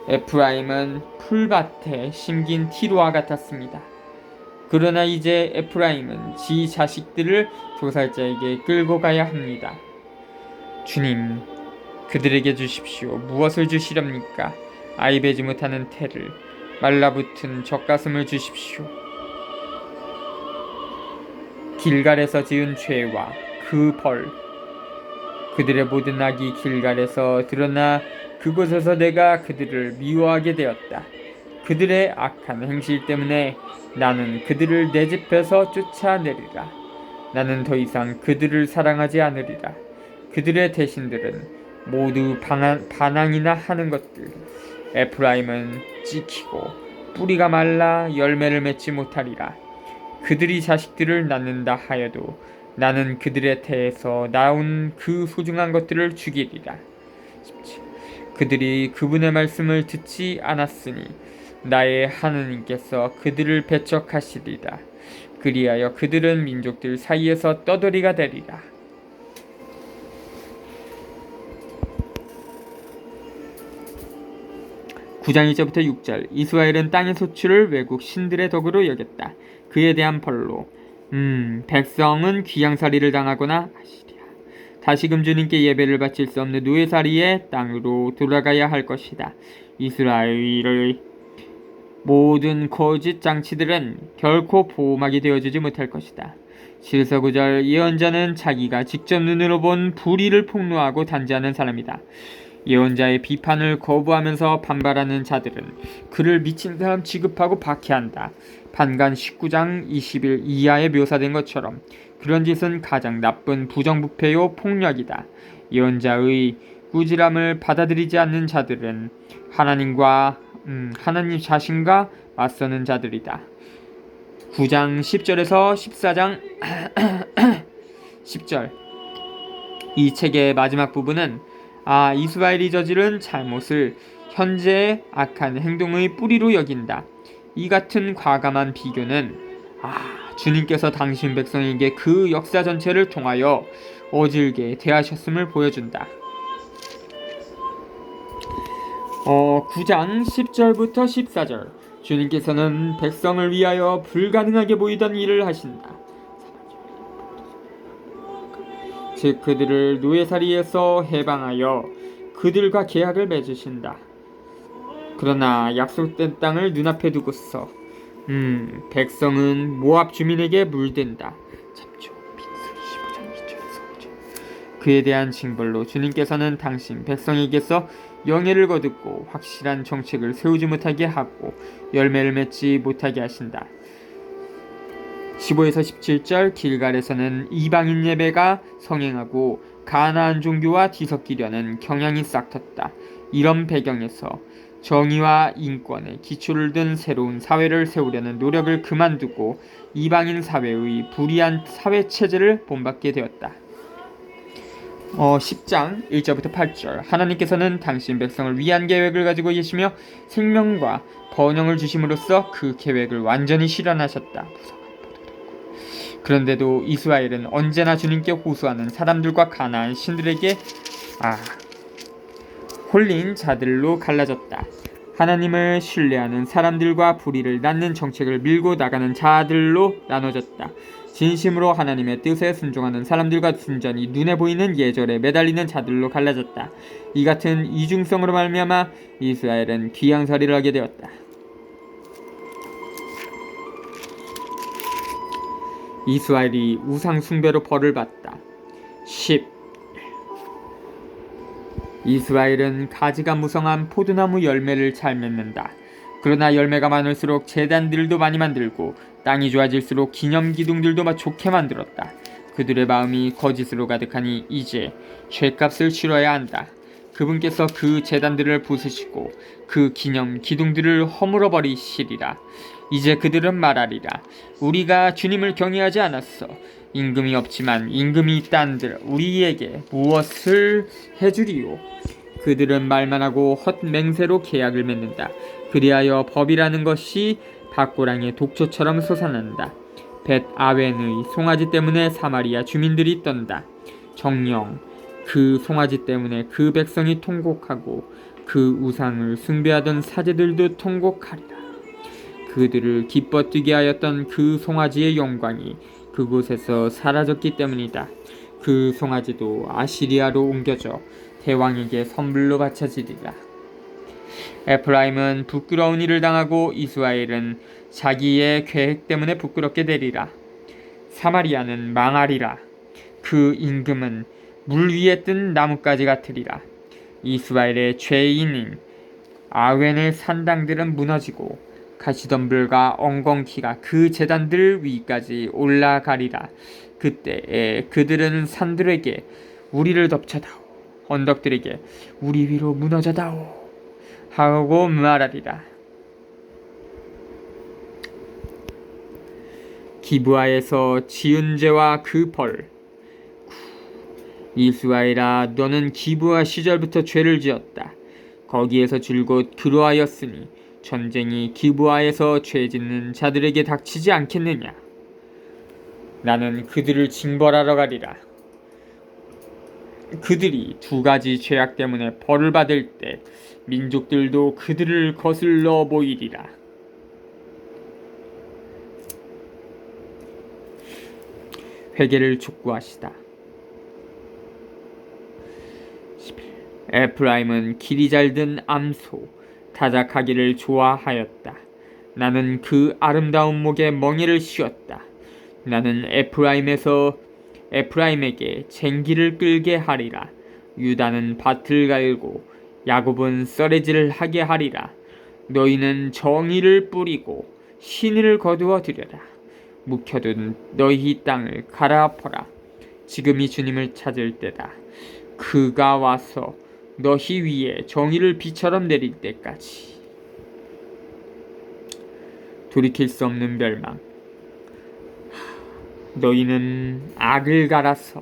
에프라임은 풀밭에 심긴 티로와 같았습니다. 그러나 이제 에프라임은 지 자식들을 도살자에게 끌고 가야 합니다. 주님, 그들에게 주십시오. 무엇을 주시렵니까? 아이 베지 못하는 태를, 말라붙은 젖가슴을 주십시오. 길갈에서 지은 죄와 그 벌. 그들의 모든 악이 길갈에서 드러나 그곳에서 내가 그들을 미워하게 되었다. 그들의 악한 행실 때문에 나는 그들을 내 집에서 쫓아내리라. 나는 더 이상 그들을 사랑하지 않으리라. 그들의 대신들은 모두 반항이나 하는 것들. 에프라임은 찍히고 뿌리가 말라 열매를 맺지 못하리라. 그들이 자식들을 낳는다 하여도 나는 그들의 태에서 나온 그 소중한 것들을 죽이리라. 그들이 그분의 말씀을 듣지 않았으니 나의 하느님께서 그들을 배척하시리라. 그리하여 그들은 민족들 사이에서 떠돌이가 되리라. 9장 1절부터 6절. 이스라엘은 땅의 소출을 외국 신들의 덕으로 여겼다. 그에 대한 벌로 백성은 귀양살이를 당하거나 아시리라. 다시금 주님께 예배를 바칠 수 없는 노예살이의 땅으로 돌아가야 할 것이다. 이스라엘의 모든 거짓 장치들은 결코 보호막이 되어주지 못할 것이다. 7서 9절. 예언자는 자기가 직접 눈으로 본 불의를 폭로하고 단죄하는 사람이다. 예언자의 비판을 거부하면서 반발하는 자들은 그를 미친 사람 취급하고 박해한다. 판관 19장 20일 이하에 묘사된 것처럼 그런 짓은 가장 나쁜 부정부패요 폭력이다. 예언자의 꾸지람을 받아들이지 않는 자들은 하나님 자신과 맞서는 자들이다. 9장 10절에서 14장 10절. 이 책의 마지막 부분은 이스라엘이 저지른 잘못을 현재의 악한 행동의 뿌리로 여긴다. 이 같은 과감한 비교는 주님께서 당신 백성에게 그 역사 전체를 통하여 어질게 대하셨음을 보여준다. 9장 10절부터 14절. 주님께서는 백성을 위하여 불가능하게 보이던 일을 하신다. 즉 그들을 노예살이에서 해방하여 그들과 계약을 맺으신다. 그러나 약속된 땅을 눈앞에 두고서 백성은 모압 주민에게 물든다. 그에 대한 징벌로 주님께서는 당신 백성에게서 영예를 거두고 확실한 정책을 세우지 못하게 하고 열매를 맺지 못하게 하신다. 15에서 17절. 길갈에서는 이방인 예배가 성행하고 가나안 종교와 뒤섞이려는 경향이 싹 텄다. 이런 배경에서 정의와 인권의 기초를 둔 새로운 사회를 세우려는 노력을 그만두고 이방인 사회의 불의한 사회체제를 본받게 되었다. 10장 1절부터 8절. 하나님께서는 당신 백성을 위한 계획을 가지고 계시며 생명과 번영을 주심으로써 그 계획을 완전히 실현하셨다. 그런데도 이스라엘은 언제나 주님께 호소하는 사람들과 가나안 신들에게 홀린 자들로 갈라졌다. 하나님을 신뢰하는 사람들과 불의를 낳는 정책을 밀고 나가는 자들로 나눠졌다. 진심으로 하나님의 뜻에 순종하는 사람들과 순전히 눈에 보이는 예절에 매달리는 자들로 갈라졌다. 이 같은 이중성으로 말미암아 이스라엘은 귀양살이를 하게 되었다. 이스라엘이 우상 숭배로 벌을 받다. 10. 이스라엘은 가지가 무성한 포도나무 열매를 잘 맺는다. 그러나 열매가 많을수록 제단들도 많이 만들고 땅이 좋아질수록 기념기둥들도 좋게 만들었다. 그들의 마음이 거짓으로 가득하니 이제 죗값을 치러야 한다. 그분께서 그 제단들을 부수시고 그 기념기둥들을 허물어 버리시리라. 이제 그들은 말하리라. 우리가 주님을 경외하지 않았어. 임금이 없지만 임금이 있다 한들 우리에게 무엇을 해주리요. 그들은 말만 하고 헛맹세로 계약을 맺는다. 그리하여 법이라는 것이 밭고랑의 독초처럼 솟아난다. 벳 아웬의 송아지 때문에 사마리아 주민들이 떤다. 정녕 그 송아지 때문에 그 백성이 통곡하고 그 우상을 숭배하던 사제들도 통곡하리라. 그들을 기뻐 뛰게 하였던 그 송아지의 영광이 그곳에서 사라졌기 때문이다. 그 송아지도 아시리아로 옮겨져 대왕에게 선물로 바쳐지리라. 에프라임은 부끄러운 일을 당하고 이스라엘은 자기의 계획 때문에 부끄럽게 되리라. 사마리아는 망하리라. 그 임금은 물 위에 뜬 나뭇가지 같으리라. 이스라엘의 죄인인 아웬의 산당들은 무너지고 가시덤불과 엉겅퀴가 그 제단들 위까지 올라가리라. 그때에 그들은 산들에게 우리를 덮쳐다오, 언덕들에게 우리 위로 무너져다오 하고 말하리라. 기브아에서 지은 죄와 그 벌. 이스라엘아, 너는 기브아 시절부터 죄를 지었다. 거기에서 줄곧 그러하였으니 전쟁이 기브아에서 죄 짓는 자들에게 닥치지 않겠느냐. 나는 그들을 징벌하러 가리라. 그들이 두 가지 죄악 때문에 벌을 받을 때 민족들도 그들을 거슬러 보이리라. 회개를 촉구하시다. 에프라임은 길이 잘든 암소, 타작하기를 좋아하였다. 나는 그 아름다운 목에 멍에를 씌웠다. 나는 에프라임에게 쟁기를 끌게 하리라. 유다는 밭을 갈고 야곱은 썰매질을 하게 하리라. 너희는 정의를 뿌리고 신의를 거두어 들여라. 묵혀둔 너희 땅을 갈아엎어라. 지금이 주님을 찾을 때다. 그가 와서 너희 위에 정의를 비처럼 내릴 때까지. 돌이킬 수 없는 멸망. 너희는 악을 갈아서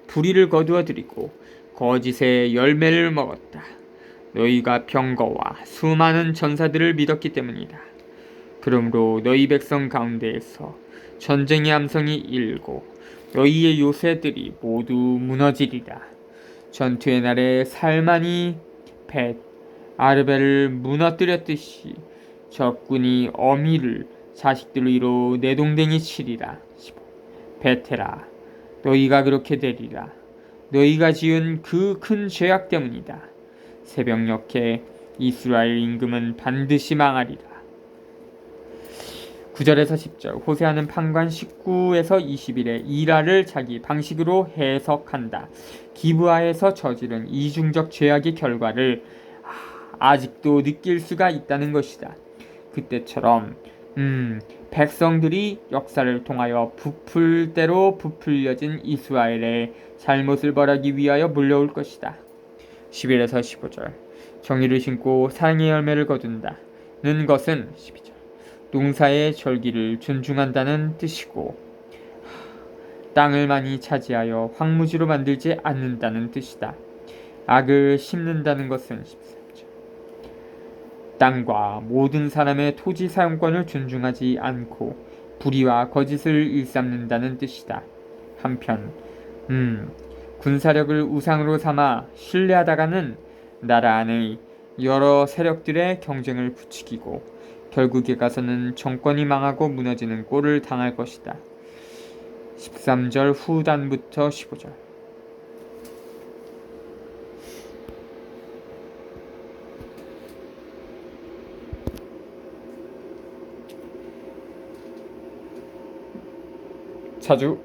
불의를 거두어들이고 거짓의 열매를 먹었다. 너희가 병거와 수많은 전사들을 믿었기 때문이다. 그러므로 너희 백성 가운데에서 전쟁의 함성이 일고 너희의 요새들이 모두 무너지리라. 전투의 날에 살만이 벳 아르벨을 무너뜨렸듯이 적군이 어미를 자식들로 이로 내동댕이 치리라. 베테라, 너희가 그렇게 되리라. 너희가 지은 그 큰 죄악 때문이다. 새벽녘에 이스라엘 임금은 반드시 망하리라. 9절에서 10절 호세아는 판관 19에서 20일에 일화를 자기 방식으로 해석한다. 기브아에서 저지른 이중적 죄악의 결과를 아직도 느낄 수가 있다는 것이다. 그때처럼 백성들이 역사를 통하여 부풀대로 부풀려진 이스라엘의 잘못을 벌하기 위하여 몰려올 것이다. 11에서 15절 정의를 심고 사랑의 열매를 거둔다. 는 것은 12절 농사의 절기를 존중한다는 뜻이고 땅을 많이 차지하여 황무지로 만들지 않는다는 뜻이다. 악을 심는다는 것은 13절 땅과 모든 사람의 토지 사용권을 존중하지 않고 불의와 거짓을 일삼는다는 뜻이다. 한편 군사력을 우상으로 삼아 신뢰하다가는 나라 안의 여러 세력들의 경쟁을 부추기고 결국에 가서는 정권이 망하고 무너지는 꼴을 당할 것이다. 13절 후단부터 15절 자주